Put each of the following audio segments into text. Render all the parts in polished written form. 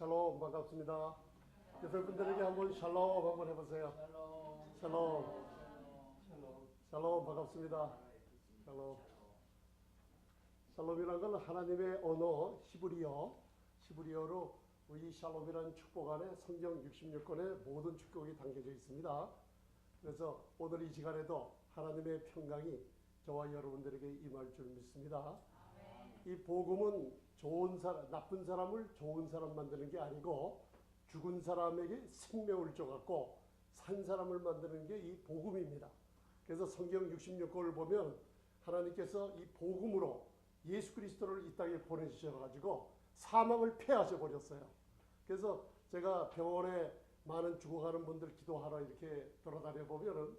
샬롬 반갑습니다. 옆에 분들에게 한번 샬롬 한번 해보세요. 샬롬. 샬롬 반갑습니다. 샬롬. 샬롬이라는 건 하나님의 언어 히브리어로 이 샬롬이라는 축복 안에 성경 66권의 모든 축복이 담겨져 있습니다. 그래서 오늘 이 시간에도 하나님의 평강이 저와 여러분들에게 임할 줄 믿습니다. 이 복음은 나쁜 사람을 좋은 사람 만드는 게 아니고 죽은 사람에게 생명을 줘갖고 산 사람을 만드는 게 이 복음입니다. 그래서 성경 66권을 보면 하나님께서 이 복음으로 예수 그리스도를 이 땅에 보내주셔가지고 사망을 패하셔 버렸어요. 그래서 제가 병원에 많은 죽어가는 분들 기도하러 이렇게 돌아다녀 보면은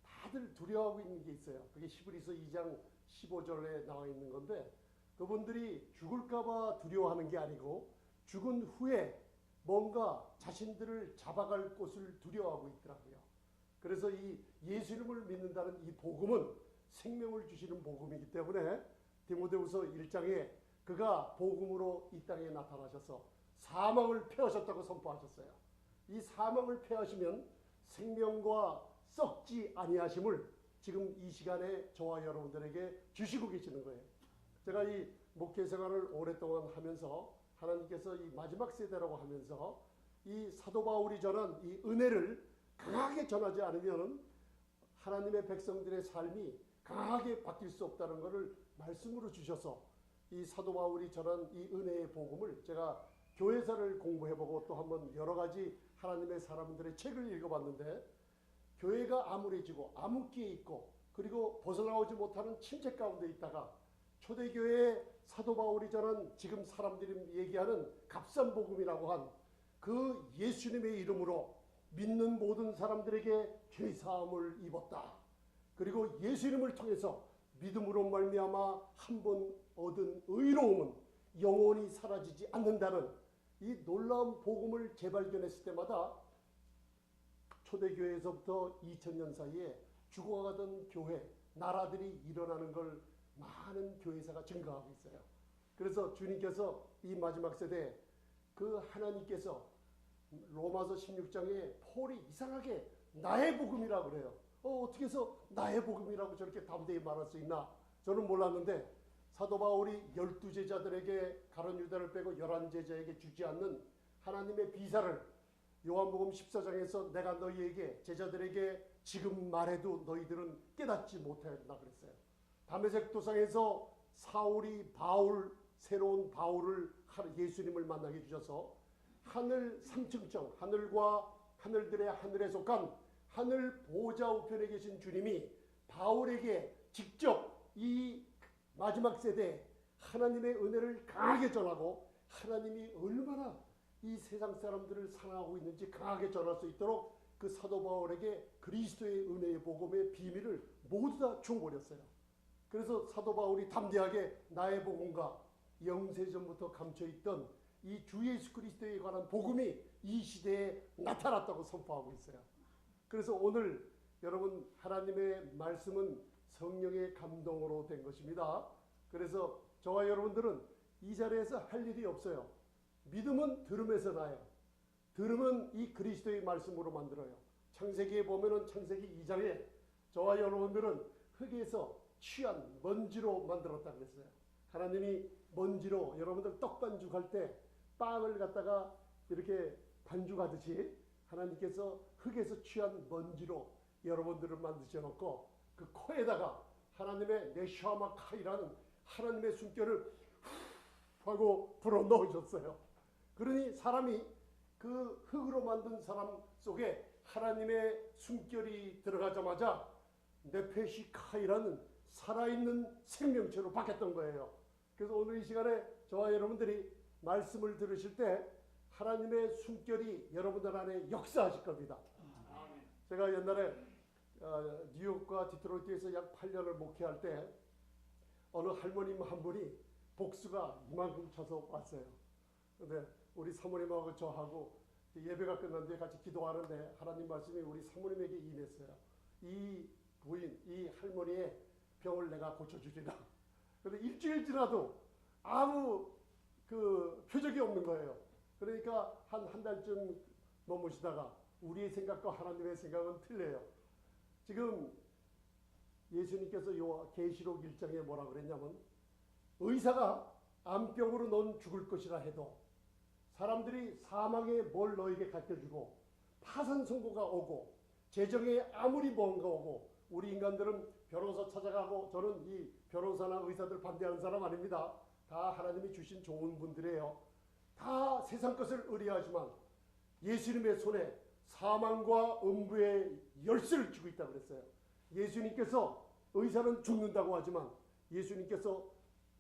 다들 두려워하고 있는 게 있어요. 그게 히브리서 2장 15절에 나와 있는 건데, 그분들이 죽을까봐 두려워하는 게 아니고 죽은 후에 뭔가 자신들을 잡아갈 곳을 두려워하고 있더라고요. 그래서 이 예수님을 믿는다는 이 복음은 생명을 주시는 복음이기 때문에 디모데후서 1장에 그가 복음으로 이 땅에 나타나셔서 사망을 패하셨다고 선포하셨어요. 이 사망을 패하시면 생명과 썩지 아니하심을 지금 이 시간에 저와 여러분들에게 주시고 계시는 거예요. 제가 이 목회 생활을 오랫동안 하면서 하나님께서 이 마지막 세대라고 하면서 이 사도 바울이 전한 이 은혜를 강하게 전하지 않으면 하나님의 백성들의 삶이 강하게 바뀔 수 없다는 것을 말씀으로 주셔서 이 사도 바울이 전한 이 은혜의 복음을 제가 교회사를 공부해보고 또 한번 여러 가지 하나님의 사람들의 책을 읽어봤는데, 교회가 암울해지고 암흑기에 있고 그리고 벗어나오지 못하는 침체 가운데 있다가 초대교회의 사도 바울이 전한 지금 사람들이 얘기하는 값싼복음이라고 한 그 예수님의 이름으로 믿는 모든 사람들에게 죄사함을 입었다. 그리고 예수님을 통해서 믿음으로 말미암아 한 번 얻은 의로움은 영원히 사라지지 않는다는 이 놀라운 복음을 재발견했을 때마다 초대교회에서부터 2000년 사이에 죽어가던 교회, 나라들이 일어나는 걸 많은 교회사가 증가하고 있어요. 그래서 주님께서 이 마지막 세대에 그 하나님께서 로마서 16장에 폴이 이상하게 나의 복음이라고 그래요. 어떻게 해서 나의 복음이라고 저렇게 담대히 말할 수 있나? 저는 몰랐는데 사도 바울이 12제자들에게 가룟 유다를 빼고 11제자에게 주지 않는 하나님의 비사를 요한복음 14장에서 내가 너희에게 제자들에게 지금 말해도 너희들은 깨닫지 못한다 그랬어요. 다메섹 도상에서 사울이 새로운 바울을 예수님을 만나게 해주셔서 하늘 3층청, 하늘과 하늘들의 하늘에 속한 하늘 보좌 우편에 계신 주님이 바울에게 직접 이 마지막 세대에 하나님의 은혜를 강하게 전하고 하나님이 얼마나 이 세상 사람들을 사랑하고 있는지 강하게 전할 수 있도록 그 사도 바울에게 그리스도의 은혜의 복음의 비밀을 모두 다 줘버렸어요. 그래서 사도 바울이 담대하게 나의 복음과 영세전부터 감춰있던 이 주 예수 그리스도에 관한 복음이 이 시대에 나타났다고 선포하고 있어요. 그래서 오늘 여러분 하나님의 말씀은 성령의 감동으로 된 것입니다. 그래서 저와 여러분들은 이 자리에서 할 일이 없어요. 믿음은 들음에서 나요. 들음은 이 그리스도의 말씀으로 만들어요. 창세기에 보면은 창세기 2장에 저와 여러분들은 흙에서 취한 먼지로 만들었다 그랬어요. 하나님이 먼지로 여러분들 떡 반죽할 때 빵을 갖다가 이렇게 반죽하듯이 하나님께서 흙에서 취한 먼지로 여러분들을 만드셔 놓고 그 코에다가 하나님의 네샤마 카이라는 하나님의 숨결을 후 하고 불어 넣으셨어요. 그러니 사람이 그 흙으로 만든 사람 속에 하나님의 숨결이 들어가자마자 네페시 카이라는 살아있는 생명체로 바뀌었던 거예요. 그래서 오늘 이 시간에 저와 여러분들이 말씀을 들으실 때 하나님의 숨결이 여러분들 안에 역사하실 겁니다. 제가 옛날에 뉴욕과 디트로이트에서 약 8년을 목회할 때 어느 할머님 한 분이 복수가 이만큼 쳐서 왔어요. 근데 우리 사모님하고 저하고 예배가 끝났는데 같이 기도하는데 하나님 말씀이 우리 사모님에게 임했어요. 이 부인, 이 할머니의 병을 내가 고쳐주리라. 그런데 일주일 지나도 아무 그 표적이 없는 거예요. 그러니까 한 달쯤 머무시다가 우리의 생각과 하나님의 생각은 틀려요. 지금 예수님께서 요 계시록 1장에 뭐라 그랬냐면 의사가 암병으로 넌 죽을 것이라 해도 사람들이 사망에 뭘 너에게 가르쳐주고 파산 선고가 오고 재정에 아무리 뭔가 오고 우리 인간들은 변호사 찾아가고 저는 이 변호사나 의사들 반대하는 사람 아닙니다. 다 하나님이 주신 좋은 분들이에요. 다 세상 것을 의뢰하지만 예수님의 손에 사망과 음부의 열쇠를 쥐고 있다고 그랬어요. 예수님께서 의사는 죽는다고 하지만 예수님께서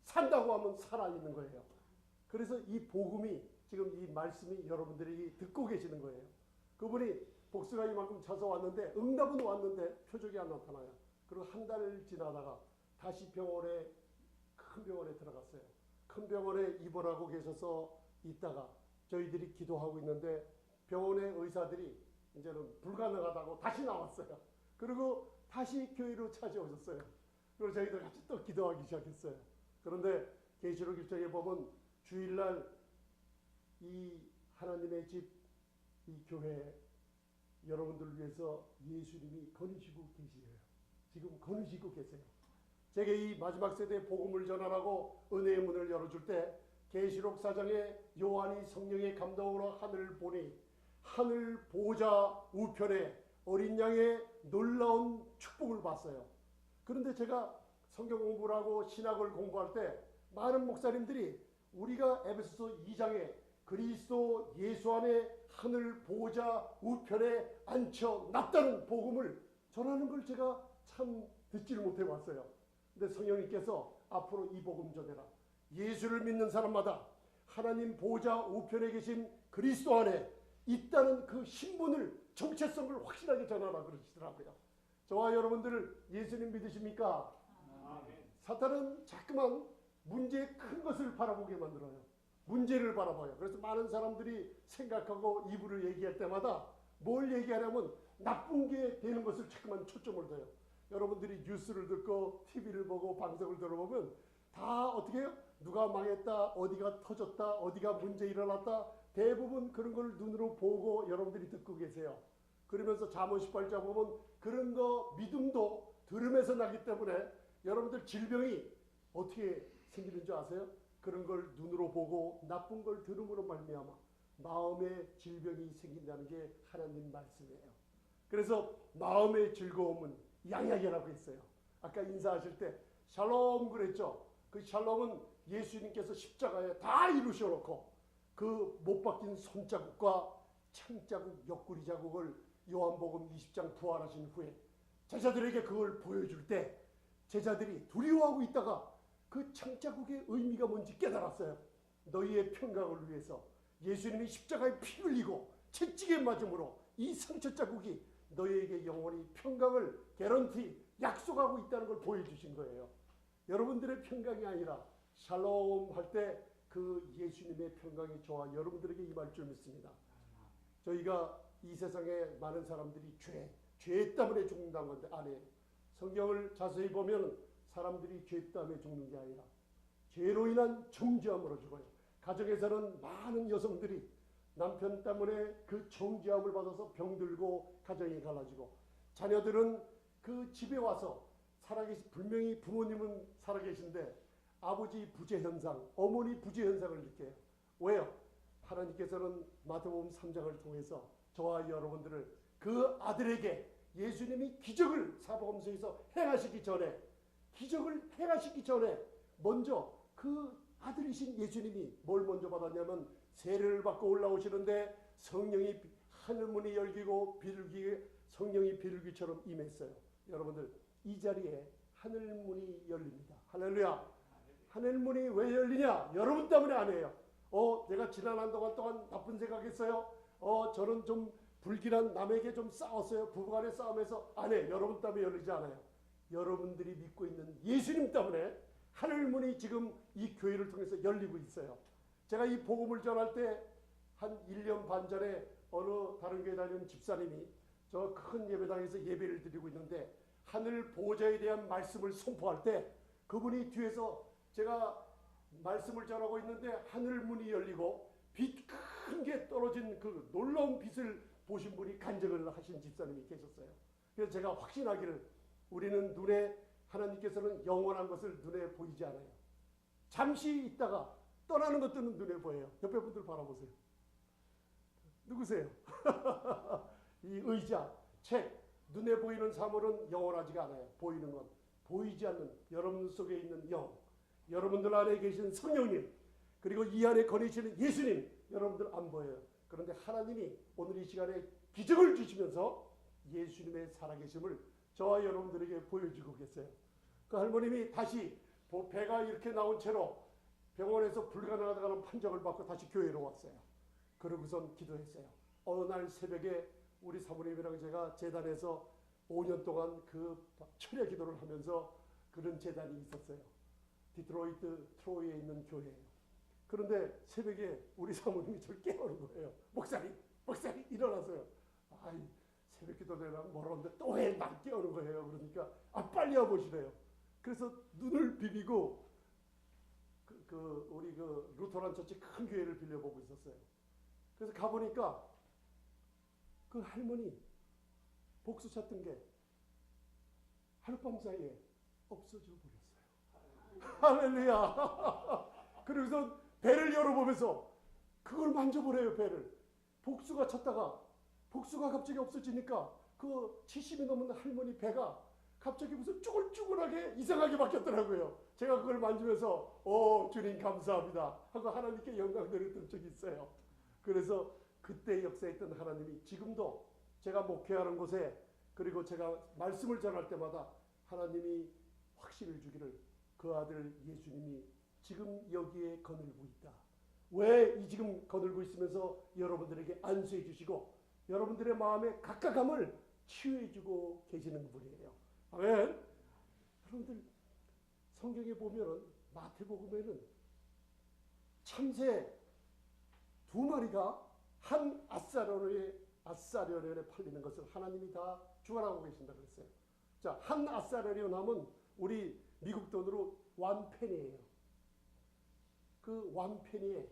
산다고 하면 살아있는 거예요. 그래서 이 복음이 지금 이 말씀이 여러분들이 듣고 계시는 거예요. 그분이 복수가 이만큼 차서 왔는데 응답은 왔는데 표적이 안 나타나요. 그리고 한 달 지나다가 다시 병원에 큰 병원에 들어갔어요. 큰 병원에 입원하고 계셔서 있다가 저희들이 기도하고 있는데 병원의 의사들이 이제는 불가능하다고 다시 나왔어요. 그리고 다시 교회로 찾아오셨어요. 그리고 저희들 같이 또 기도하기 시작했어요. 그런데 계시록 1장에 보면 주일날 이 하나님의 집, 이 교회 여러분들을 위해서 예수님이 거느시고 계시에요. 지금 거느시고 계세요. 제가 이 마지막 세대에 복음을 전하라고 은혜의 문을 열어줄 때 계시록 4장에 요한이 성령의 감동으로 하늘을 보니 하늘 보좌 우편에 어린 양의 놀라운 축복을 봤어요. 그런데 제가 성경 공부를 하고 신학을 공부할 때 많은 목사님들이 우리가 에베소서 2장에 그리스도 예수 안에 하늘 보좌 우편에 앉혀놨다는 복음을 전하는 걸 제가 참 듣지를 못해 봤어요. 근데 성령님께서 앞으로 이 복음 전해라. 예수를 믿는 사람마다 하나님 보좌 우편에 계신 그리스도 안에 있다는 그 신분을 정체성을 확실하게 전하라 그러시더라고요. 저와 여러분들 예수님 믿으십니까? 아멘. 사탄은 자꾸만 문제의 큰 것을 바라보게 만들어요. 문제를 바라봐요. 그래서 많은 사람들이 생각하고 입으로 얘기할 때마다 뭘 얘기하냐면 나쁜 게 되는 것을 자꾸만 초점을 둬요. 여러분들이 뉴스를 듣고 TV를 보고 방송을 들어보면 다 어떻게 해요? 누가 망했다, 어디가 터졌다, 어디가 문제 일어났다, 대부분 그런 걸 눈으로 보고 여러분들이 듣고 계세요. 그러면서 잠언 18장 보면 그런 거 믿음도 들음에서 나기 때문에 여러분들 질병이 어떻게 생기는 줄 아세요? 그런 걸 눈으로 보고 나쁜 걸 들음으로 말미암아 마음의 질병이 생긴다는 게 하나님 말씀이에요. 그래서 마음의 즐거움은 양약이라고 했어요. 아까 인사하실 때 샬롬 그랬죠. 그 샬롬은 예수님께서 십자가에 다 이루셔놓고 그 못 박힌 손자국과 창자국, 옆구리 자국을 요한복음 20장 부활하신 후에 제자들에게 그걸 보여줄 때 제자들이 두려워하고 있다가 그 창자국의 의미가 뭔지 깨달았어요. 너희의 평강을 위해서 예수님이 십자가에 피 흘리고 채찍에 맞음으로 이 상처 자국이 너희에게 영원히 평강을 개런티 약속하고 있다는 걸 보여주신 거예요. 여러분들의 평강이 아니라 샬롬 할 때 그 예수님의 평강이 저와 여러분들에게 임할 줄 믿습니다. 저희가 이 세상에 많은 사람들이 죄 때문에 죽는다는 건데 아니에요. 성경을 자세히 보면 사람들이 죄 때문에 죽는 게 아니라 죄로 인한 정죄함으로 죽어요. 가정에서는 많은 여성들이 남편 때문에 그 정죄함을 받아서 병들고 가정이 갈라지고 자녀들은 그 집에 와서 분명히 부모님은 살아계신데 아버지 부재 현상, 어머니 부재 현상을 느껴요. 왜요? 하나님께서는 마태복음 3장을 통해서 저와 여러분들을 그 아들에게 예수님이 기적을 사복음서에서 행하시기 전에 먼저 그 아들이신 예수님이 뭘 먼저 받았냐면 세례를 받고 올라오시는데 성령이 하늘문이 열리고 비둘기 성령이 비둘기처럼 임했어요. 여러분들 이 자리에 하늘문이 열립니다. 할렐루야. 하늘문이 왜 열리냐? 여러분 때문에 아니에요. 내가 지난 한 동안 나쁜 생각했어요. 저는 좀 불길한 남에게 좀 싸웠어요. 부부간의 싸움에서 아니에요. 여러분 때문에 열리지 않아요. 여러분들이 믿고 있는 예수님 때문에 하늘문이 지금 이 교회를 통해서 열리고 있어요. 제가 이 복음을 전할 때 한 1년 반 전에 어느 다른 교회 다니는 집사님이 저 큰 예배당에서 예배를 드리고 있는데 하늘 보좌에 대한 말씀을 선포할 때 그분이 뒤에서 제가 말씀을 전하고 있는데 하늘문이 열리고 큰 깨어진 그 놀라운 빛을 보신 분이 간증을 하신 집사님이 계셨어요. 그래서 제가 확신하기를 우리는 눈에 하나님께서는 영원한 것을 눈에 보이지 않아요. 잠시 있다가 떠나는 것들은 눈에 보여요. 옆에 분들 바라보세요. 누구세요? 이 의자, 책, 눈에 보이는 사물은 영원하지가 않아요. 보이는 건 보이지 않는 여러분 속에 있는 영, 여러분들 안에 계신 성령님, 그리고 이 안에 거니시는 예수님, 여러분들 안 보여요. 그런데 하나님이 오늘 이 시간에 기적을 주시면서 예수님의 살아계심을 저와 여러분들에게 보여주고 계세요. 그 할머님이 다시 배가 이렇게 나온 채로 병원에서 불가능하다는 판정을 받고 다시 교회로 왔어요. 그러고선 기도했어요. 어느 날 새벽에 우리 사모님이랑 제가 재단에서 5년 동안 그 철야 기도를 하면서 그런 재단이 있었어요. 디트로이트 트로이에 있는 교회예요. 그런데 새벽에 우리 사모님이 저를 깨우는 거예요. 목사님 일어나세요. 아이, 새벽 기도 되나 뭐라는데 또 왜 날 깨우는 거예요. 그러니까 빨리 와보시래요. 그래서 눈을 비비고 우리 루터란 처치 큰 교회를 빌려보고 있었어요. 그래서 가보니까 그 할머니 복수 찾던 게 하룻밤 사이에 없어져 버렸어요. 할렐루야. 그래서 배를 열어보면서 그걸 만져보래요. 배를. 복수가 쳤다가 복수가 갑자기 없어지니까 그 70이 넘은 할머니 배가 갑자기 무슨 쭈글쭈글하게 이상하게 바뀌었더라고요. 제가 그걸 만지면서 주님 감사합니다 하고 하나님께 영광 드렸던 적이 있어요. 그래서 그때 역사했던 하나님이 지금도 제가 목회하는 곳에 그리고 제가 말씀을 전할 때마다 하나님이 확신을 주기를 그 아들 예수님이 지금 여기에 거늘고 있다. 왜 이 지금 거늘고 있으면서 여러분들에게 안수해 주시고 여러분들의 마음의 각각함을 치유해 주고 계시는 분이에요. 아멘. 여러분들 성경에 보면은 마태복음에는 참새 2마리가 한 아사르온에 팔리는 것을 하나님이 다 주관하고 계신다 그랬어요. 자, 한 아사르온 하면 우리 미국 돈으로 1페니예요. 그 1페니에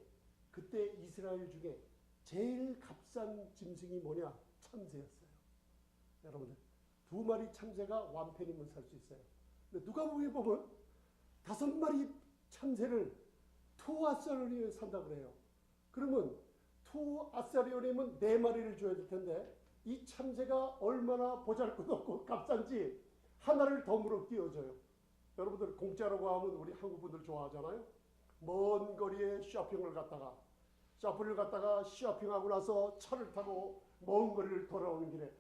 그때 이스라엘 중에 제일 값싼 짐승이 뭐냐? 참새였어요. 여러분들 2마리 참새가 1페니면 살 수 있어요. 근데 누가복음에 보면 5마리 참새를 2아사르온에 산다고 그래요. 그러면 2아사르온이면 4마리를 줘야 될 텐데 이 참새가 얼마나 보잘것없고 값싼지 하나를 덤으로 끼워줘요. 여러분들 공짜라고 하면 우리 한국분들 좋아하잖아요. 먼 거리에 쇼핑을 갔다가 쇼핑하고 나서 차를 타고 먼 거리를 돌아오는 길에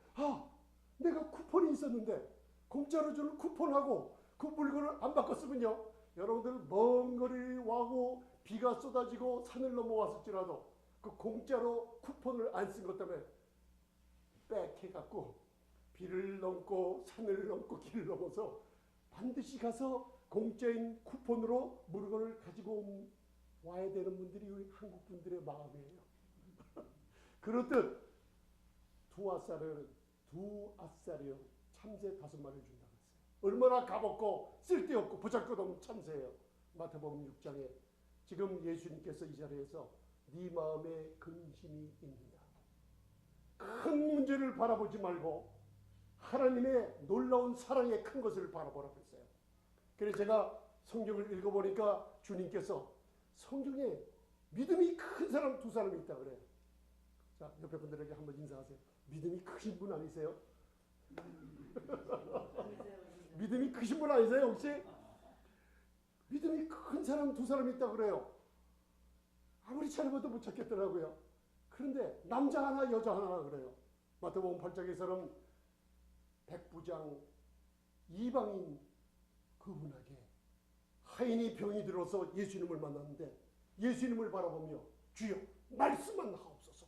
내가 쿠폰이 있었는데 공짜로 주는 쿠폰하고 그 물건을 안 바꿨으면요. 여러분들 먼 거리 와고 비가 쏟아지고 산을 넘어왔을지라도 그 공짜로 쿠폰을 안 쓴 것 때문에 빽해갖고 비를 넘고 산을 넘고 길을 넘어서 반드시 가서 공짜인 쿠폰으로 물건을 가지고 와야 되는 분들이 우리 한국 분들의 마음이에요. 그렇듯 2아사르온 참새 5마리를 준다고 했어요. 얼마나 값없고 쓸데없고 보잘것없는 참새예요. 마태복음 6장에 지금 예수님께서 이 자리에서 네 마음에 근심이 있느냐. 큰 문제를 바라보지 말고 하나님의 놀라운 사랑의 큰 것을 바라보라고 했어요. 그래서 제가 성경을 읽어보니까 주님께서 성경에 믿음이 큰 사람 2사람이 있다 그래요. 자, 옆에 분들에게 한번 인사하세요. 믿음이 크신 분 아니세요? 믿음이 크신 분 아니세요 혹시? 믿음이 큰 사람 2사람이 있다 그래요. 아무리 찾아봐도 못 찾겠더라고요. 그런데 남자 하나 여자 하나 그래요. 마태복음 8장에서는 백부장 이방인 그분에게 하인이 병이 들어서 예수님을 만났는데 예수님을 바라보며 주여 말씀만 하옵소서.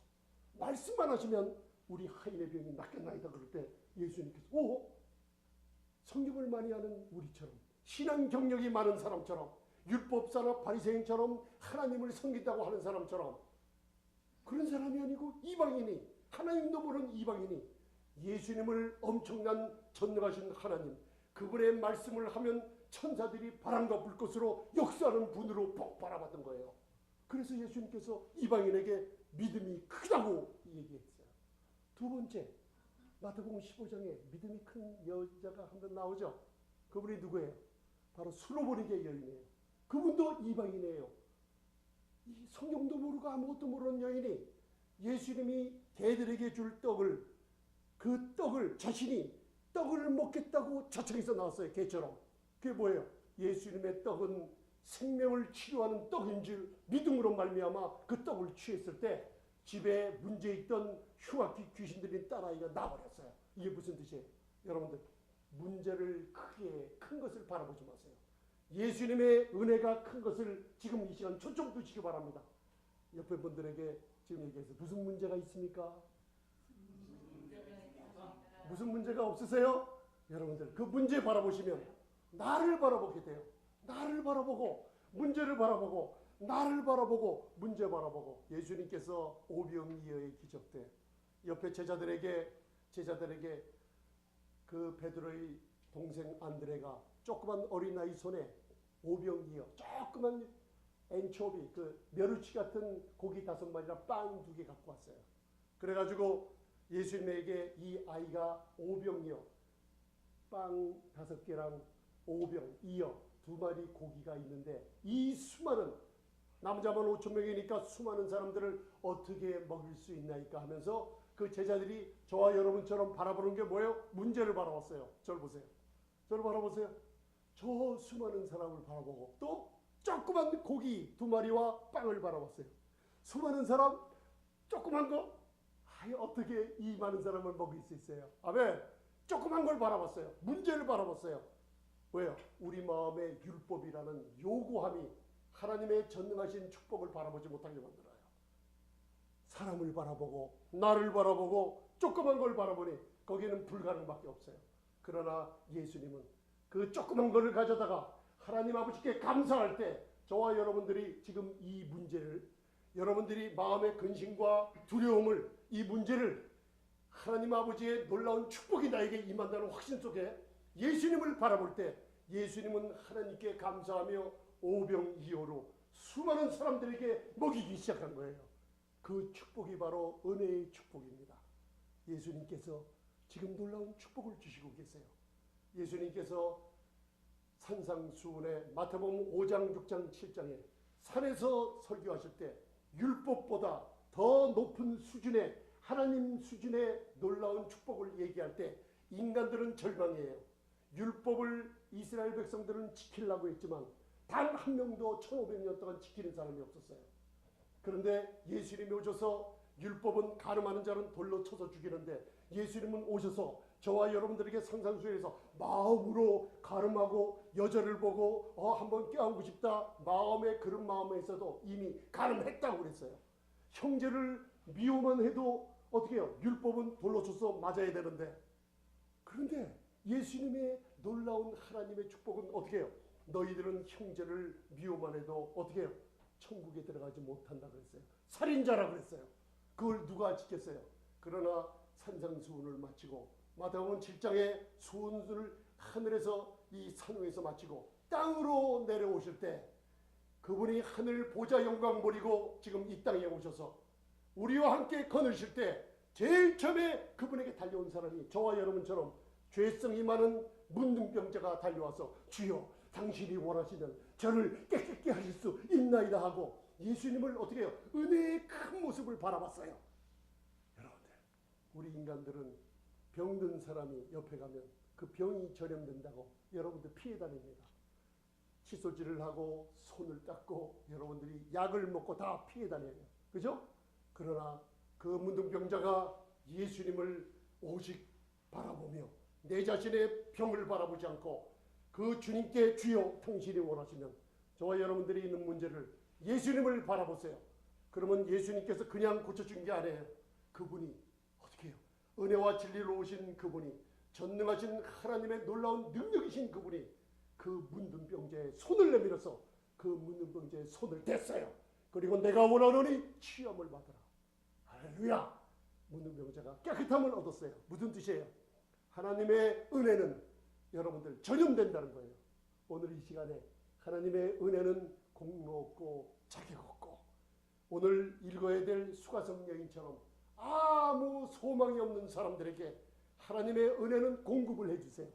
말씀만 하시면 우리 하인의 병이 낫겠나이다. 그럴 때 예수님께서 성경을 많이 아는 우리처럼 신앙 경력이 많은 사람처럼 율법사나 바리새인처럼 하나님을 섬긴다고 하는 사람처럼 그런 사람이 아니고 이방인이 하나님도 모르는 이방인이 예수님을 엄청난 전능하신 하나님 그분의 말씀을 하면 천사들이 바람과 불꽃으로 역사하는 분으로 복 바라봤던 거예요. 그래서 예수님께서 이방인에게 믿음이 크다고 얘기했어요. 두 번째, 마태복음 15장에 믿음이 큰 여자가 한 번 나오죠. 그분이 누구예요? 바로 술로보니게 여인이에요. 그분도 이방인이에요. 이 성경도 모르고 아무것도 모르는 여인이 예수님이 개들에게 줄 떡을, 그 떡을 자신이 떡을 먹겠다고 자청해서 나왔어요. 개처럼. 그게 뭐예요? 예수님의 떡은 생명을 치료하는 떡인 줄 믿음으로 말미암아 그 떡을 취했을 때 집에 문제 있던 흉악귀 귀신들이 딸아이가 나버렸어요. 이게 무슨 뜻이에요? 여러분들, 문제를 크게 큰 것을 바라보지 마세요. 예수님의 은혜가 큰 것을 지금 이 시간 초점 두시기 바랍니다. 옆에 분들에게 지금 얘기해서 무슨 문제가 있습니까? 무슨 문제가 없으세요? 여러분들 그 문제 바라보시면 나를 바라보게 돼요. 나를 바라보고 문제를 바라보고 나를 바라보고 문제 바라보고. 예수님께서 오병이어의 기적 때 옆에 제자들에게 그 베드로의 동생 안드레가 조그만 어린아이 손에 오병이어, 조그만 엔초비, 그 멸치 같은 고기 5마리랑 빵 2개 갖고 왔어요. 그래가지고 예수님에게 이 아이가 오병이어, 빵 5개랑 오병이어 2마리 고기가 있는데 이 수많은, 남자만 5,000명이니까 수많은 사람들을 어떻게 먹일 수 있나이까 하면서 그 제자들이 저와 여러분처럼 바라보는 게 뭐예요? 문제를 바라봤어요. 저를 보세요. 저를 바라보세요. 저 수많은 사람을 바라보고 또 조그만 고기 2마리와 빵을 바라봤어요. 수많은 사람, 조그만 거, 어떻게 이 많은 사람을 먹일 수 있어요? 아멘. 조그만 걸 바라봤어요. 문제를 바라봤어요. 왜요? 우리 마음의 율법이라는 요구함이 하나님의 전능하신 축복을 바라보지 못하게 만들어요. 사람을 바라보고 나를 바라보고 조그만 걸 바라보니 거기는 불가능밖에 없어요. 그러나 예수님은 그 조그만 거를 가져다가 하나님 아버지께 감사할 때 저와 여러분들이 지금 이 문제를, 여러분들이 마음의 근심과 두려움을, 이 문제를 하나님 아버지의 놀라운 축복이 나에게 임한다는 확신 속에 예수님을 바라볼 때 예수님은 하나님께 감사하며 오병이어로 수많은 사람들에게 먹이기 시작한 거예요. 그 축복이 바로 은혜의 축복입니다. 예수님께서 지금 놀라운 축복을 주시고 계세요. 예수님께서 산상수훈의 마태복음 5장, 6장, 7장에 산에서 설교하실 때 율법보다 더 높은 수준의, 하나님 수준의 놀라운 축복을 얘기할 때 인간들은 절망이에요. 율법을 이스라엘 백성들은 지키려고 했지만 단 한 명도 1500년 동안 지키는 사람이 없었어요. 그런데 예수님이 오셔서 율법은 가늠하는 자는 돌로 쳐서 죽이는데 예수님은 오셔서 저와 여러분들에게 상상수에서 마음으로 가늠하고 여자를 보고 한번 껴안고 싶다, 마음에 그런 마음에 있어도 이미 가늠했다고 그랬어요. 형제를 미워만 해도 어떻게 해요? 율법은 돌로 쳐서 맞아야 되는데. 그런데 예수님의 놀라운 하나님의 축복은 어떻게 해요? 너희들은 형제를 미워만 해도 어떻게 해요? 천국에 들어가지 못한다 그랬어요. 살인자라 그랬어요. 그걸 누가 지켰어요? 그러나 산상수훈을 마치고 마태복음 7장의 수훈을 하늘에서 이 산 위에서 마치고 땅으로 내려오실 때 그분이 하늘 보좌 영광 버리고 지금 이 땅에 오셔서 우리와 함께 거느실 때 제일 처음에 그분에게 달려온 사람이 저와 여러분처럼 죄성이 많은 문둥병자가 달려와서 주여 당신이 원하시면 저를 깨끗게 하실 수 있나이다 하고 예수님을 어떻게 해요? 은혜의 큰 모습을 바라봤어요. 여러분들, 우리 인간들은 병든 사람이 옆에 가면 그 병이 전염된다고 여러분들 피해 다닙니다. 칫솔질을 하고 손을 닦고 여러분들이 약을 먹고 다 피해 다녀요. 그죠? 그러나 그 문둥병자가 예수님을 오직 바라보며 내 자신의 병을 바라보지 않고 그 주님께 주여 당신이 원하시면 저와 여러분들이 있는 문제를 예수님을 바라보세요. 그러면 예수님께서 그냥 고쳐준 게 아니에요. 그분이 어떻게 해요? 은혜와 진리로 오신 그분이, 전능하신 하나님의 놀라운 능력이신 그분이 그 문둥병자의 손을 내밀어서 그 문둥병자의 손을 댔어요. 그리고 내가 원하노니 치험을 받으라. 할렐루야. 문둥병자가 깨끗함을 얻었어요. 무슨 뜻이에요? 하나님의 은혜는 여러분들 전염된다는 거예요. 오늘 이 시간에 하나님의 은혜는 공로 없고 자격 없고 오늘 읽어야 될 수가성 여인처럼 아무 소망이 없는 사람들에게 하나님의 은혜는 공급을 해주세요.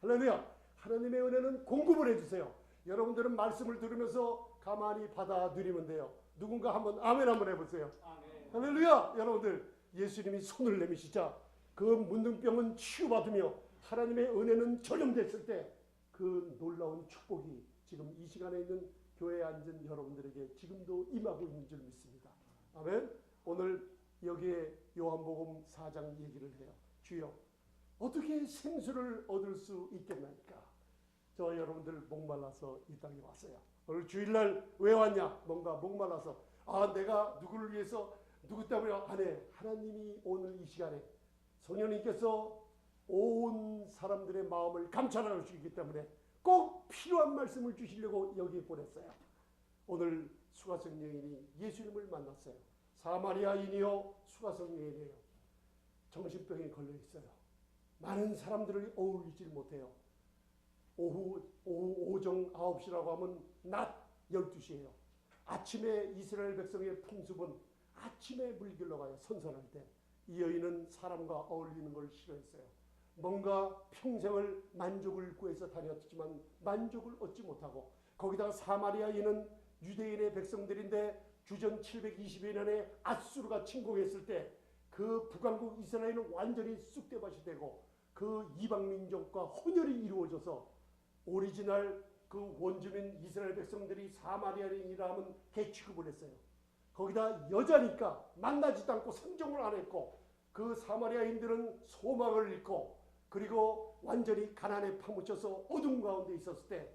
할렐루야. 하나님의 은혜는 공급을 해주세요. 여러분들은 말씀을 들으면서 가만히 받아 누리면 돼요. 누군가 한번 아멘 한번 해보세요. 아멘. 할렐루야. 여러분들 예수님이 손을 내미시자 그 문둥병은 치유받으며 하나님의 은혜는 전염됐을 때 그 놀라운 축복이 지금 이 시간에 있는 교회에 앉은 여러분들에게 지금도 임하고 있는 줄 믿습니다. 아멘. 오늘 여기에 요한복음 4장 얘기를 해요. 주여 어떻게 생수를 얻을 수 있겠나이까? 저 여러분들 목말라서 이 땅에 왔어요. 오늘 주일날 왜 왔냐? 뭔가 목말라서 내가 누구를 위해서 누구 때문에 안 해. 하나님이 오늘 이 시간에 성령님께서 온 사람들의 마음을 감찰하러 주시기 때문에 꼭 필요한 말씀을 주시려고 여기에 보냈어요. 오늘 수가성 여인이 예수님을 만났어요. 사마리아인이요 수가성 여인이에요. 정신병에 걸려 있어요. 많은 사람들을 어울리질 못해요. 오후 오정 9시라고 하면 낮 12시예요. 아침에 이스라엘 백성의 풍습은 아침에 물길로 가요. 선선할 때. 이 여인은 사람과 어울리는 걸 싫어했어요. 뭔가 평생을 만족을 구해서 다녔지만 만족을 얻지 못하고 거기다가 사마리아인은 유대인의 백성들인데 주전 720여 년에 아수르가 침공했을 때 그 북왕국 이스라엘은 완전히 쑥대밭이 되고 그 이방민족과 혼혈이 이루어져서 오리지널 그 원주민 이스라엘 백성들이 사마리아인이라 하면 개취급을 했어요. 거기다 여자니까 만나지도 않고 상종을 안 했고 그 사마리아인들은 소망을 잃고 그리고 완전히 가난에 파묻혀서 어둠 가운데 있었을 때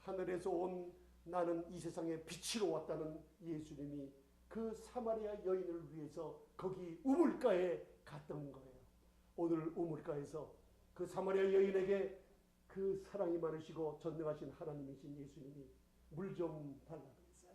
하늘에서 온 나는 이 세상에 빛으로 왔다는 예수님이 그 사마리아 여인을 위해서 거기 우물가에 갔던 거예요. 오늘 우물가에서 그 사마리아 여인에게 그 사랑이 많으시고 전능하신 하나님이신 예수님이 물 좀 달라고 했어요.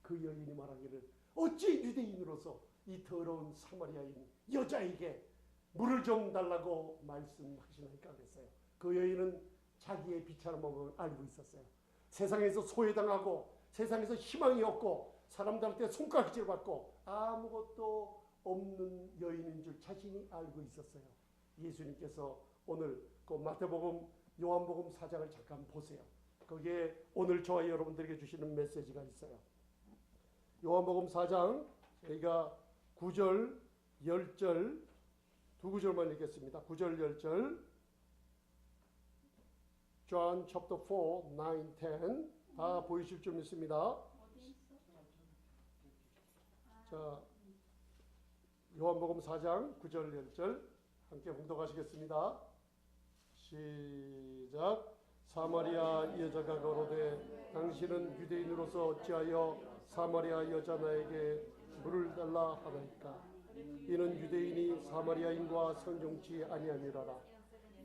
그 여인이 말하기를 어찌 유대인으로서 이 더러운 사마리아인 여자에게 물을 좀 달라고 말씀하시나이까 그랬어요. 그 여인은 자기의 비참함을 알고 있었어요. 세상에서 소외당하고 세상에서 희망이 없고 사람들한테 손가락질 받고 아무것도 없는 여인인 줄 자신이 알고 있었어요. 예수님께서 오늘 그 마태복음 요한복음 4장을 잠깐 보세요. 거기에 오늘 저와 여러분들에게 주시는 메시지가 있어요. 요한복음 4장 저희가 9절 10절 두 구절만 읽겠습니다. 9절 10절 John chapter 4, 9, 10 다 보이실 줄 믿습니다. 자, 요한복음 4장 9절 10절 함께 봉독하시겠습니다. 시작. 사마리아 여자가 가로되 당신은 유대인으로서 어찌하여 사마리아 여자 나에게 물을 달라 하나이까? 이는 유대인이 사마리아인과 성종치 아니하니라라.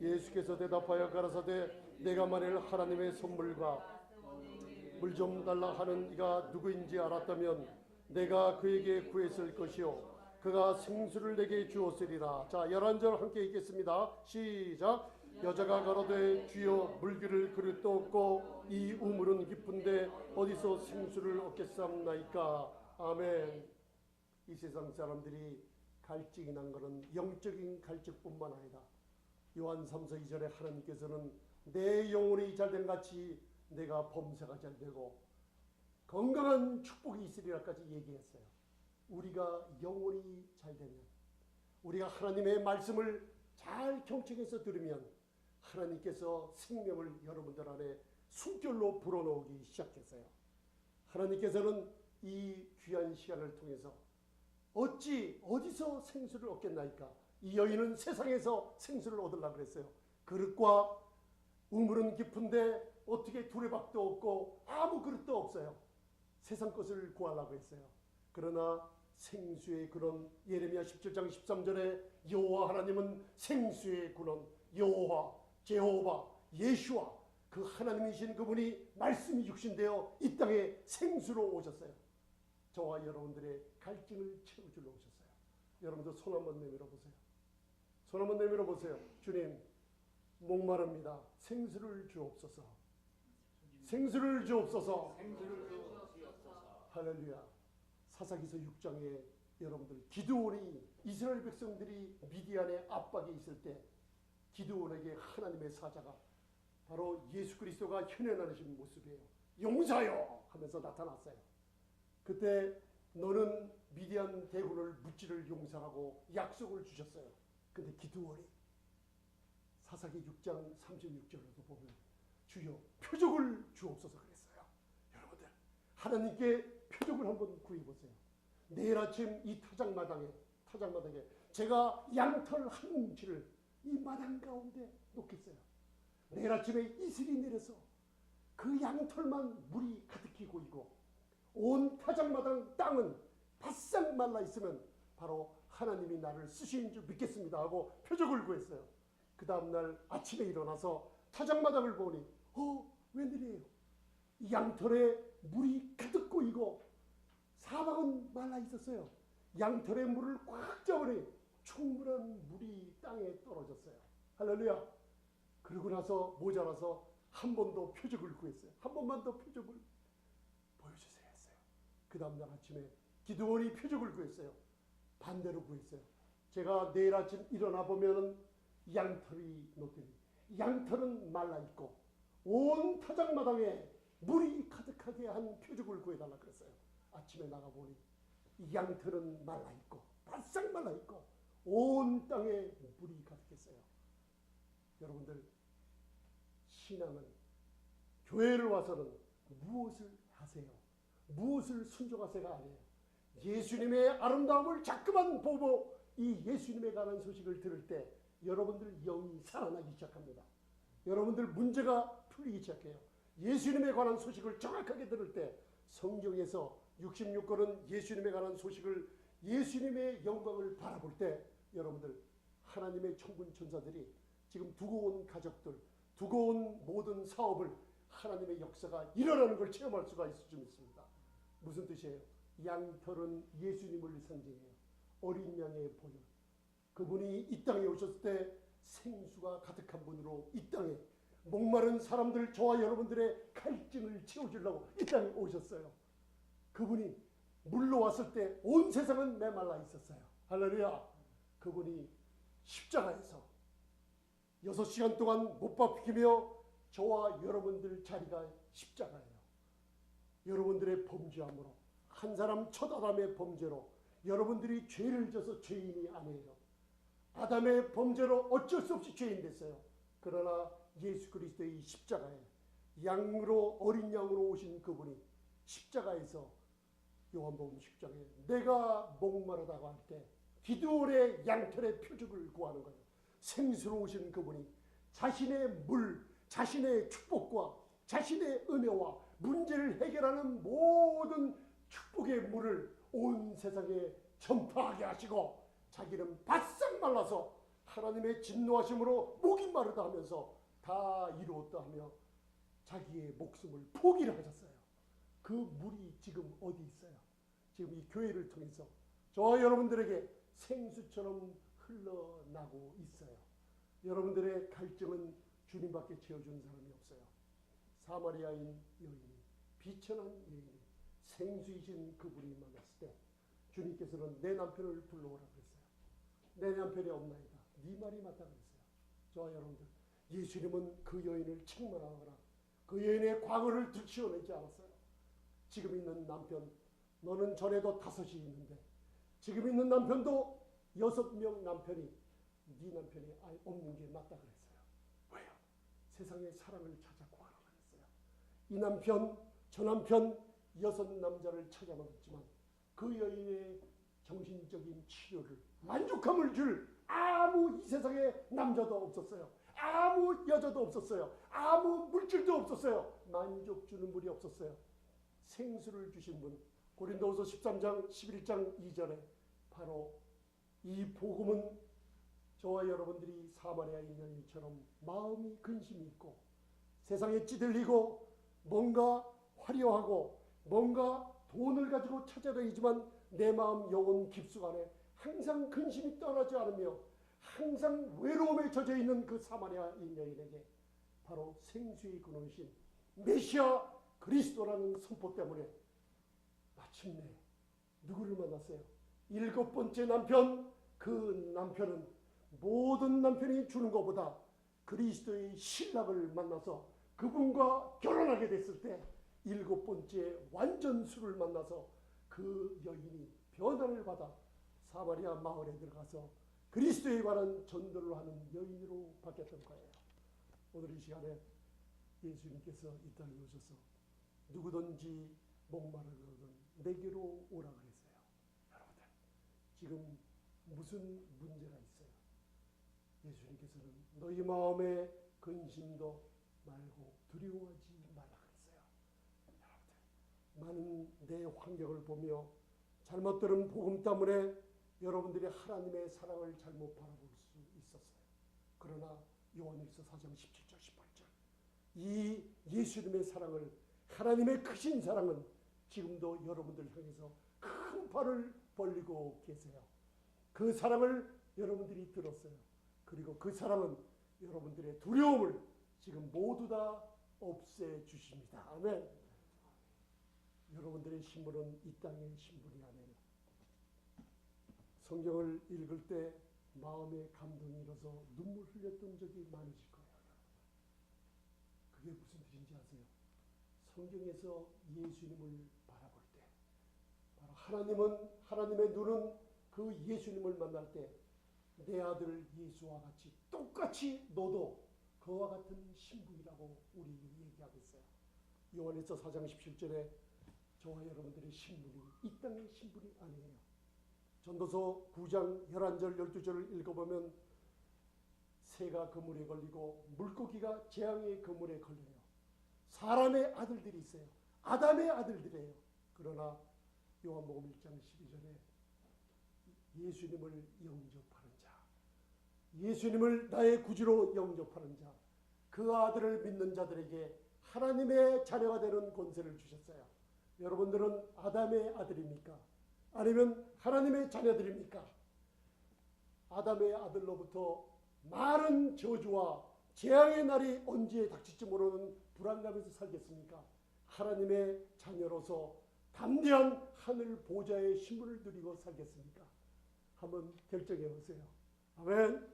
예수께서 대답하여 가라사대 내가 만일 하나님의 선물과 물 좀 달라 하는 이가 누구인지 알았다면 내가 그에게 구했을 것이요 그가 생수를 내게 주었으리라. 자 11절 함께 읽겠습니다. 시작. 여자가 가로되 주여 물기를 그릇도 없고 이 우물은 깊은데 어디서 생수를 얻겠사옵나이까. 아멘. 이 세상 사람들이 갈증이 난 것은 영적인 갈증뿐만 아니라 요한 3서 2절에 하나님께서는 내 영혼이 잘된 같이 내가 범사가 잘되고 건강한 축복이 있으리라까지 얘기했어요. 우리가 영혼이 잘되면 우리가 하나님의 말씀을 잘 경청해서 들으면 하나님께서 생명을 여러분들 안에 숨결로 불어넣기 시작했어요. 하나님께서는 이 귀한 시간을 통해서 어디서 생수를 얻겠나이까? 이 여인은 세상에서 생수를 얻으려고 그랬어요. 그릇과 우물은 깊은데 어떻게 두레박도 없고 아무 그릇도 없어요. 세상 것을 구하려고 했어요. 그러나 생수의 근원 예레미야 17장 13절에 여호와 하나님은 생수의 근원 여호와 제호바 예수와 그 하나님이신 그분이 말씀이 육신되어 이 땅에 생수로 오셨어요. 저와 여러분들의 갈증을 채워주러 오셨어요. 여러분들 손 한번 내밀어 보세요. 손 한번 내밀어 보세요. 주님 목마릅니다. 생수를 주옵소서. 생수를 주옵소서. 할렐루야. 사사기서 6장에 여러분들 기드온이 이스라엘 백성들이 미디안의 압박에 있을 때 기드온에게 하나님의 사자가 바로 예수 그리스도가 현현하신 모습이에요. 용사요 하면서 나타났어요. 그때 너는 미디안 대군을 무찌를 용사라고 약속을 주셨어요. 근데 기드온이 사사기 6장 36절에도 보면 주여 표적을 주옵소서 그랬어요. 여러분들 하나님께 표적을 한번 구해보세요. 내일 아침 이 타작마당에 제가 양털 한 뭉치를 이 마당 가운데 놓겠어요. 내일 아침에 이슬이 내려서 그 양털만 물이 가득히 고이고 온 타작마당 땅은 바싹 말라 있으면 바로 하나님이 나를 쓰신 줄 믿겠습니다 하고 표적을 구했어요. 그 다음날 아침에 일어나서 타작마당을 보니 웬일이에요? 양털에 물이 가득 고이고 사방은 말라 있었어요. 양털에 물을 꽉 잡으니 충분한 물이 땅에 떨어졌어요. 할렐루야. 그러고 나서 모자라서 한 번 더 표적을 구했어요. 한 번만 더 표적을 보여주세요 했어요. 그 다음날 아침에 기드온이 표적을 구했어요. 반대로 구했어요. 제가 내일 아침 일어나 보면은 양털이 놓더니 양털은 말라있고 온 타작마당에 물이 가득하게 한 표적을 구해달라 그랬어요. 아침에 나가보니 양털은 말라있고 바싹 말라있고 온 땅에 물이 가득했어요. 여러분들 신앙은 교회를 와서는 무엇을 하세요? 무엇을 순종하세요가 아니에요. 예수님의 아름다움을 자꾸만 보고 이 예수님에 관한 소식을 들을 때 여러분들 영이 살아나기 시작합니다. 여러분들 문제가 풀리기 시작해요. 예수님에 관한 소식을 정확하게 들을 때 성경에서 66권은 예수님에 관한 소식을 예수님의 영광을 바라볼 때 여러분들 하나님의 천군 천사들이 지금 두고 온 가족들, 두고 온 모든 사업을 하나님의 역사가 일어나는 걸 체험할 수가 있을 줄 믿습니다. 무슨 뜻이에요? 양털은 예수님을 상징해요. 어린 양의 보혈. 그분이 이 땅에 오셨을 때 생수가 가득한 분으로 이 땅에 목마른 사람들 저와 여러분들의 갈증을 채워주려고 이 땅에 오셨어요. 그분이 물로 왔을 때 온 세상은 메말라 있었어요. 할렐루야. 그분이 십자가에서 6시간 동안 못 박히며 저와 여러분들 자리가 십자가예요. 여러분들의 범죄함으로 한 사람 첫 아담의 범죄로 여러분들이 죄를 져서 죄인이 아니에요. 아담의 범죄로 어쩔 수 없이 죄인 됐어요. 그러나 예수 그리스도의 십자가에 양으로 어린 양으로 오신 그분이 십자가에서 요한복음 10장에 내가 목마르다고 할 때 기드온의 양털의 표적을 구하는 거예요. 생수로 오신 그분이 자신의 물, 자신의 축복과 자신의 은혜와 문제를 해결하는 모든 축복의 물을 온 세상에 전파하게 하시고 자기는 바싹 말라서 하나님의 진노하심으로 목이 마르다 하면서 다 이루었다 하며 자기의 목숨을 포기를 하셨어요. 그 물이 지금 어디 있어요? 지금 이 교회를 통해서 저와 여러분들에게 생수처럼 흘러나고 있어요. 여러분들의 갈증은 주님밖에 채워주는 사람이 없어요. 사마리아인 여인이 비천한 여인이 생수이신 그분이 만났을 때 주님께서는 내 남편을 불러오라 그랬어요. 내 남편이 없나이다. 네 말이 맞다 그랬어요. 저와 여러분들 예수님은 그 여인을 책망하거나 그 여인의 과거를 들추어내지 않았어요. 지금 있는 남편 너는 전에도 5이 있는데 지금 있는 남편도 6명 남편이 네 남편이 없는 게 맞다 그랬어요. 왜요? 세상의 사랑을 찾아 구하라 그랬어요. 이 남편 저 남편 6 남자를 찾아먹었지만 그 여인의 정신적인 치료를 만족함을 줄 아무 이 세상에 남자도 없었어요. 아무 여자도 없었어요. 아무 물질도 없었어요. 만족 주는 분이 없었어요. 생수를 주신 분 고린도후서 13장 11장 2절에 바로 이 복음은 저와 여러분들이 사마리아인 여인처럼 마음이 근심이 있고 세상에 찌들리고 뭔가 화려하고 뭔가 돈을 가지고 찾아다니지만 내 마음 영혼 깊숙 안에 항상 근심이 떠나지 않으며 항상 외로움에 젖어 있는 그 사마리아인 여인에게 바로 생수의 근원이신 메시아 그리스도라는 선포 때문에 마침내 누구를 만났어요? 7번째 남편. 그 남편은 모든 남편이 주는 것보다 그리스도의 신랑을 만나서 그분과 결혼하게 됐을 때 7번째 완전수를 만나서 그 여인이 변화를 받아 사마리아 마을에 들어가서 그리스도에 관한 전도를 하는 여인으로 바뀌었던 거예요. 오늘 이 시간에 예수님께서 이 땅에 오셔서 누구든지 목마르거든 내게로 오라 그랬어요. 여러분들 지금 무슨 문제가 있어요? 예수님께서는 너희 마음에 근심도 말고 두려워하지 말라 그랬어요. 여러분들 많은 내 환경을 보며 잘못 들은 복음 때문에 여러분들이 하나님의 사랑을 잘못 바라볼 수 있었어요. 그러나 요한일서 4장 17절 18절 이 예수님의 사랑을, 하나님의 크신 사랑은 지금도 여러분들 향해서 큰 팔을 벌리고 계세요. 그 사랑을 여러분들이 들었어요. 그리고 그 사랑은 여러분들의 두려움을 지금 모두 다 없애주십니다. 아멘. 여러분들의 신분은 이 땅의 신분이 아니에요. 성경을 읽을 때 마음에 감동이 일어서 눈물 흘렸던 적이 많으실 거예요. 그게 무슨 뜻인지 아세요? 성경에서 예수님을 바라볼 때 바로 하나님의 눈은 그 예수님을 만날 때 내 아들 예수와 같이 똑같이 너도 그와 같은 신분이라고 우리 얘기하고 있어요. 요한일서 4장 17절에 저와 여러분들의 신분이 이 땅의 신분이 아니에요. 전도서 9장 11절 12절을 읽어보면 새가 그물에 걸리고 물고기가 재앙의 그물에 걸려요. 사람의 아들들이 있어요. 아담의 아들들이에요. 그러나 요한복음 1장 12절에 예수님을 영접하는 자, 예수님을 나의 구주로 영접하는 자, 그 아들을 믿는 자들에게 하나님의 자녀가 되는 권세를 주셨어요. 여러분들은 아담의 아들입니까? 아니면 하나님의 자녀들입니까? 아담의 아들로부터 많은 저주와 재앙의 날이 언제 닥칠지 모르는 불안감에서 살겠습니까? 하나님의 자녀로서 담대한 하늘 보좌의 신분을 누리고 살겠습니까? 한번 결정해 보세요. 아멘.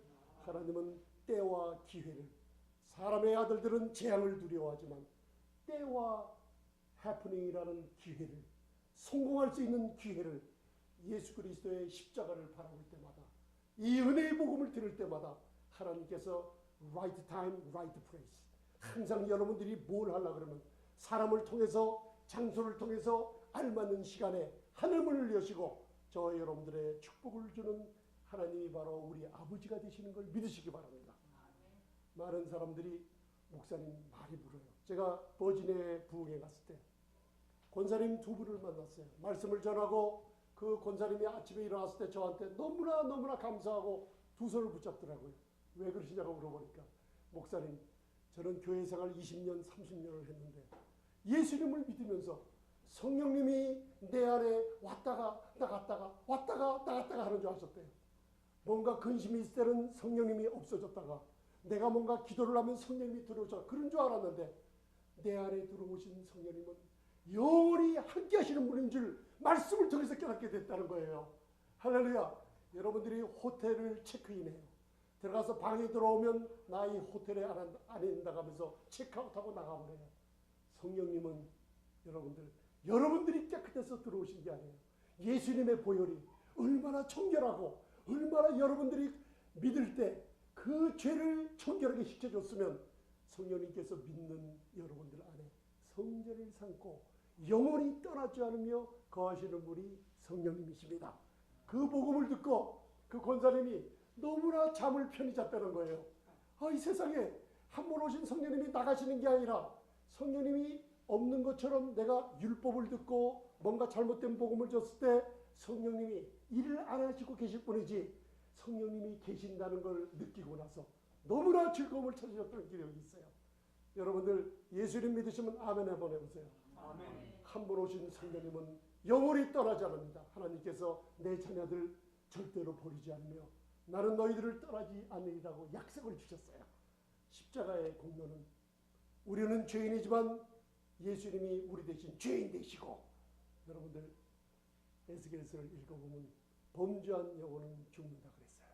하나님은 때와 기회를, 사람의 아들들은 재앙을 두려워하지만 때와 해프닝이라는 기회를, 성공할 수 있는 기회를 예수 그리스도의 십자가를 바라볼 때마다, 이 은혜의 복음을 들을 때마다 하나님께서 right time, right place, 항상 여러분들이 뭘 하려고 그러면 사람을 통해서, 장소를 통해서 알맞는 시간에 하늘문을 여시고 저와 여러분들의 축복을 주는 하나님이 바로 우리 아버지가 되시는 걸 믿으시기 바랍니다. 많은 사람들이 목사님 많이 물어요. 제가 버지니아에 부흥회 갔을 때 권사님 두 분을 만났어요. 말씀을 전하고 그 권사님이 아침에 일어났을 때 저한테 너무나 감사하고 두 손을 붙잡더라고요. 왜 그러시냐고 물어보니까, 목사님 저는 교회 생활 20년 30년을 했는데 예수님을 믿으면서 성령님이 내 안에 왔다가 나갔다가 하는 줄 아셨대요. 뭔가 근심이 있을 때는 성령님이 없어졌다가 내가 뭔가 기도를 하면 성령님이 들어오죠. 그런 줄 알았는데 내 안에 들어오신 성령님은 영원히 함께 하시는 분인 줄 말씀을 통해서 깨닫게 됐다는 거예요. 할렐루야. 여러분들이 호텔을 체크인해요. 들어가서 방에 들어오면 나 이 호텔에 안 있는다 하면서 체크아웃하고 나가버려요. 성령님은 여러분들이 깨끗해서 들어오신 게 아니에요. 예수님의 보혈이 얼마나 청결하고 얼마나 여러분들이 믿을 때 그 죄를 청결하게 시켜줬으면 성령님께서 믿는 여러분들 안에 성전을 삼고 영원히 떠나지 않으며 거하시는 분이 성령님이십니다. 그 복음을 듣고 그 권사님이 너무나 잠을 편히 잤다는 거예요. 이 세상에 한 번 오신 성령님이 나가시는 게 아니라 성령님이 없는 것처럼 내가 율법을 듣고 뭔가 잘못된 복음을 줬을 때 성령님이 일을 안 하시고 계실 뿐이지 성령님이 계신다는 걸 느끼고 나서 너무나 즐거움을 찾으셨던 기억이 있어요. 여러분들 예수님 믿으시면 아멘 한번 해보세요. 한 번 오신 성령님은 영원히 떠나지 않습니다. 하나님께서 내 자녀들 절대로 버리지 않으며 나는 너희들을 떠나지 않으리라고 약속을 주셨어요. 십자가의 공로는 우리는 죄인이지만 예수님이 우리 대신 죄인 되시고, 여러분들 에스겔서를 읽어보면 범죄한 영혼은 죽는다 그랬어요.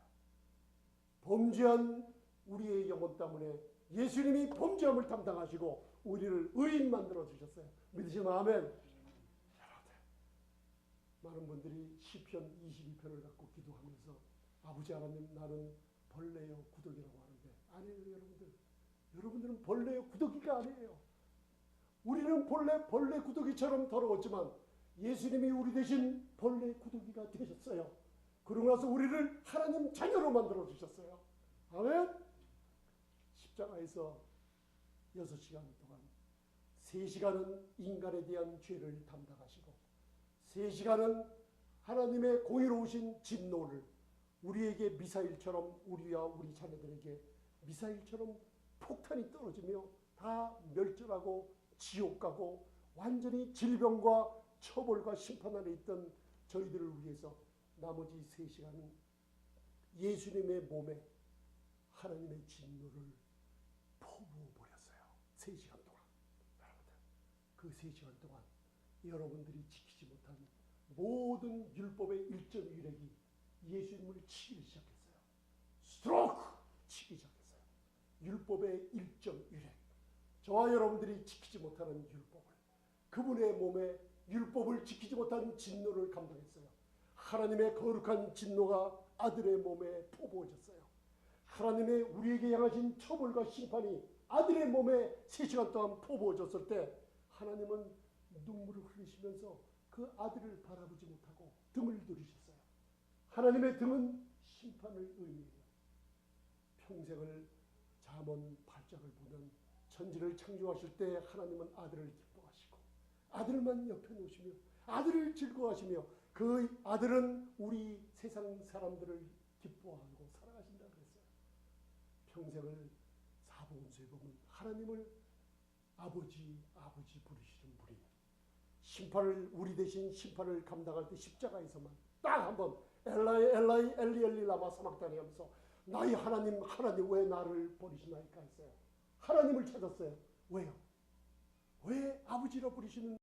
범죄한 우리의 영혼 때문에 예수님이 범죄함을 담당하시고 우리를 의인 만들어 주셨어요. 믿으시면 아멘. 여러분들, 많은 분들이 시편 22편을 갖고 기도하면서 아버지 하나님 나는 벌레요 구더기라고 하는데 아니에요. 여러분들은 벌레요 구더기가 아니에요. 우리는 벌레 구더기처럼 더러웠지만 예수님이 우리 대신 벌레 구더기가 되셨어요. 그러고 나서 우리를 하나님 자녀로 만들어 주셨어요. 아멘. 십자가에서 6시간 동안 3시간은 인간에 대한 죄를 담당하시고 3시간은 하나님의 공의로우신 진노를 우리에게 미사일처럼 우리와 우리 자녀들에게 미사일처럼 폭탄이 떨어지며 다 멸절하고 지옥 가고 완전히 질병과 처벌과 심판 안에 있던 저희들을 위해서 나머지 3시간은 예수님의 몸에 하나님의 진노를 퍼부어버렸어요. 3시간 동안. 여러분들, 그 3시간 동안 여러분들이 지키지 못한 모든 율법의 1.1획이 예수님을 치기 시작했어요. 스트로크! 치기 시작했어요. 율법의 1.1획. 저와 여러분들이 지키지 못하는 율법을, 그분의 몸에 율법을 지키지 못한 진노를 감당했어요. 하나님의 거룩한 진노가 아들의 몸에 퍼부어졌어요. 하나님의 우리에게 향하신 처벌과 심판이 아들의 몸에 3시간 동안 퍼부어졌을 때 하나님은 눈물을 흘리시면서 그 아들을 바라보지 못하고 등을 돌리셨어요. 하나님의 등은 심판을 의미해요. 평생을 잠언 8장을 보면 천지를 창조하실 때 하나님은 아들을 기뻐하시고 아들만 옆에 놓으시며 아들을 즐거워하시며 그 아들은 우리 세상 사람들을 기뻐하고 사랑하신다 그랬어요. 평생을 사복음서에 보면 하나님을 아버지 부르시는 분이 심판을 우리 대신 심판을 감당할 때 십자가에서만 딱 한번 엘라이 엘라이 엘리 엘리 라마 사막다니 하면서 나의 하나님 왜 나를 버리시나이까 했어요. 하나님을 찾았어요. 왜요? 왜 아버지라 부르시는